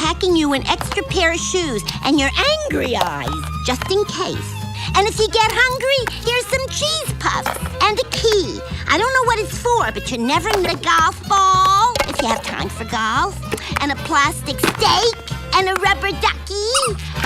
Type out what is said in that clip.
packing you an extra pair of shoes and your angry eyes, just in case. And if you get hungry, here's some cheese puffs and a key. I don't know what it's for, but you never need a golf ball, if you have time for golf, and a plastic steak, and a rubber ducky,